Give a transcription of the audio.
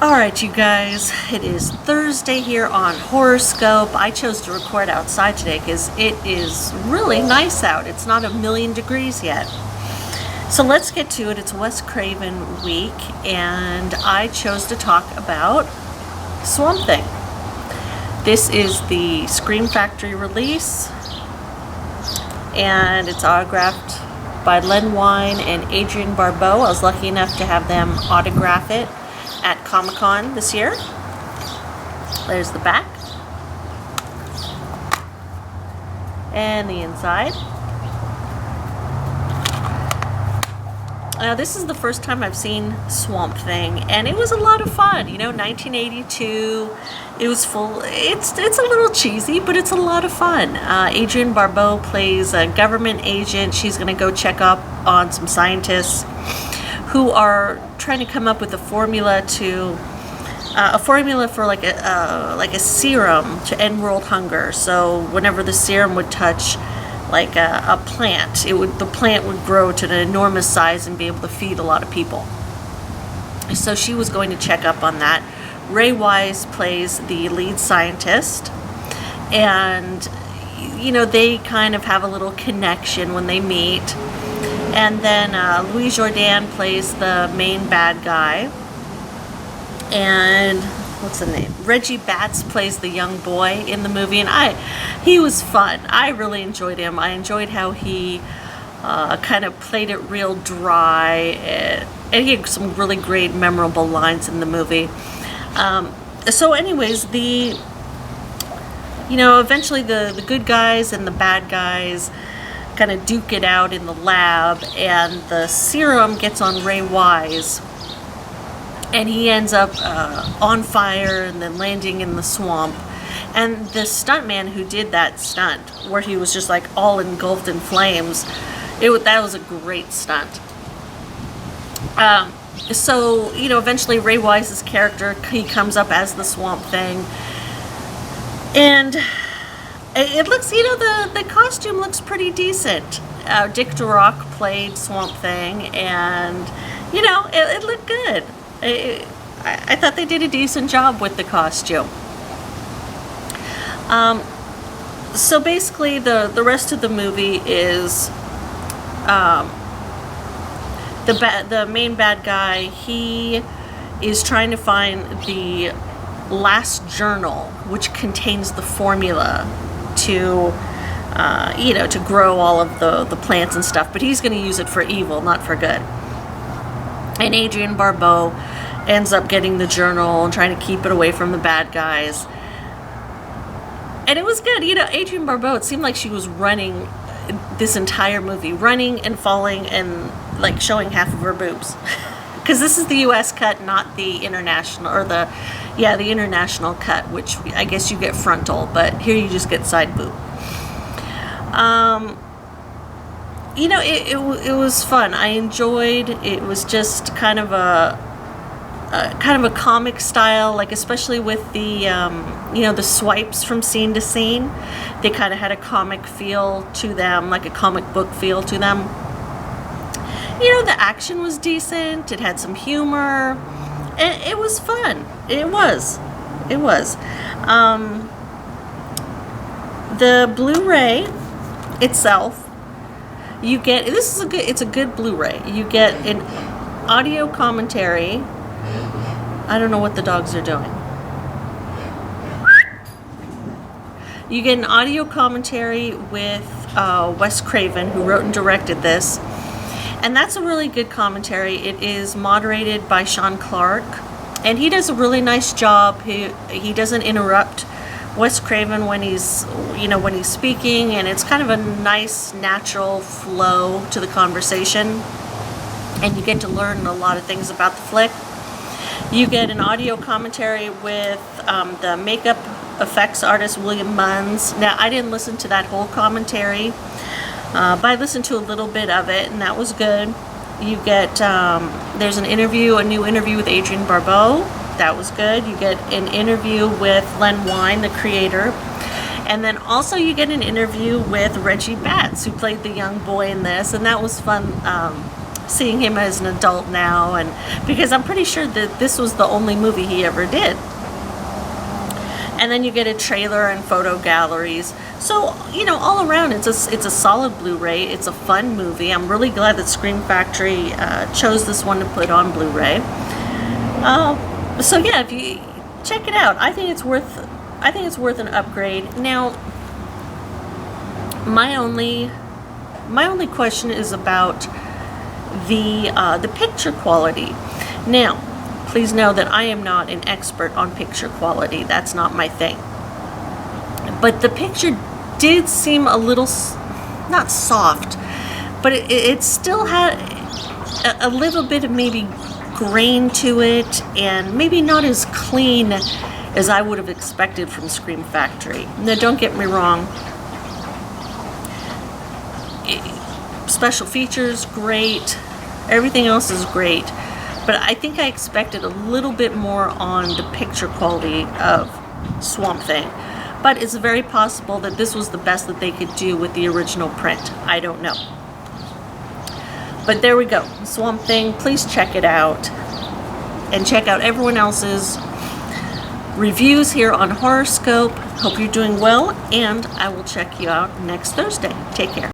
Alright, you guys, it is Thursday here on Horoscope. I chose to record outside today because it is really nice out. It's not 1,000,000 degrees yet. So let's get to it. It's Wes Craven week, and I chose to talk about Swamp Thing. This is the Scream Factory release, and it's autographed by Len Wein and Adrienne Barbeau. I was lucky enough to have them autograph it at Comic-Con this year. There's the back and the inside. This is the first time I've seen Swamp Thing, and it was a lot of fun. 1982. It was full. It's a little cheesy, but it's a lot of fun. Adrienne Barbeau plays a government agent. She's going to go check up on some scientists who are trying to come up with a formula for like a serum to end world hunger. So whenever the serum would touch like a plant, the plant would grow to an enormous size and be able to feed a lot of people. So she was going to check up on that. Ray Wise plays the lead scientist, and they kind of have a little connection when they meet. And then Louis Jourdan plays the main bad guy. And what's the name? Reggie Batts plays the young boy in the movie. And he was fun. I really enjoyed him. I enjoyed how he kind of played it real dry. And he had some really great, memorable lines in the movie. So anyways, eventually the good guys and the bad guys kind of duke it out in the lab, and the serum gets on Ray Wise, and he ends up on fire and then landing in the swamp. And the stuntman who did that stunt, where he was just like all engulfed in flames, that was a great stunt. So eventually Ray Wise's character, he comes up as the Swamp Thing, and it looks, the costume looks pretty decent. Dick DeRock played Swamp Thing, and, it looked good. I thought they did a decent job with the costume. So basically, the rest of the movie is the main bad guy. He is trying to find the last journal, which contains the formula to grow all of the plants and stuff, but he's going to use it for evil, not for good. And Adrienne Barbeau ends up getting the journal and trying to keep it away from the bad guys. And it was good. Adrienne Barbeau, it seemed like she was running this entire movie, running and falling and like showing half of her boobs. Because this is the US cut, not the international, or the international cut, which I guess you get frontal, but here you just get side boob. It was fun. I enjoyed. It was just kind of a comic style, like especially with the swipes from scene to scene. They kind of had a comic feel to them, like a comic book feel to them. The action was decent. It had some humor. It was fun. It was. The Blu-ray itself, you get, it's a good Blu-ray. You get an audio commentary. I don't know what the dogs are doing. You get an audio commentary with Wes Craven, who wrote and directed this. And that's a really good commentary. It is moderated by Sean Clark, and he does a really nice job. He doesn't interrupt Wes Craven when he's speaking, and it's kind of a nice natural flow to the conversation, and you get to learn a lot of things about the flick. You get an audio commentary with the makeup effects artist William Munns. Now, I didn't listen to that whole commentary, but I listened to a little bit of it, and that was good. You get, there's a new interview with Adrienne Barbeau. That was good. You get an interview with Len Wein, the creator. And then also you get an interview with Reggie Batts, who played the young boy in this, and that was fun seeing him as an adult now, and because I'm pretty sure that this was the only movie he ever did. And then you get a trailer and photo galleries. So, you know, all around, it's a solid Blu-ray. It's a fun movie. I'm really glad that Scream Factory chose this one to put on Blu-ray. So yeah, if you check it out, I think it's worth an upgrade. Now, my only question is about the picture quality. Now, please know that I am not an expert on picture quality. That's not my thing. But the picture did seem a little, not soft, but it still had a little bit of maybe grain to it, and maybe not as clean as I would have expected from Scream Factory. Now, don't get me wrong. Special features, great. Everything else is great. But I think I expected a little bit more on the picture quality of Swamp Thing. But it's very possible that this was the best that they could do with the original print. I don't know. But there we go. Swamp Thing, please check it out. And check out everyone else's reviews here on Horoscope. Hope you're doing well, and I will check you out next Thursday. Take care.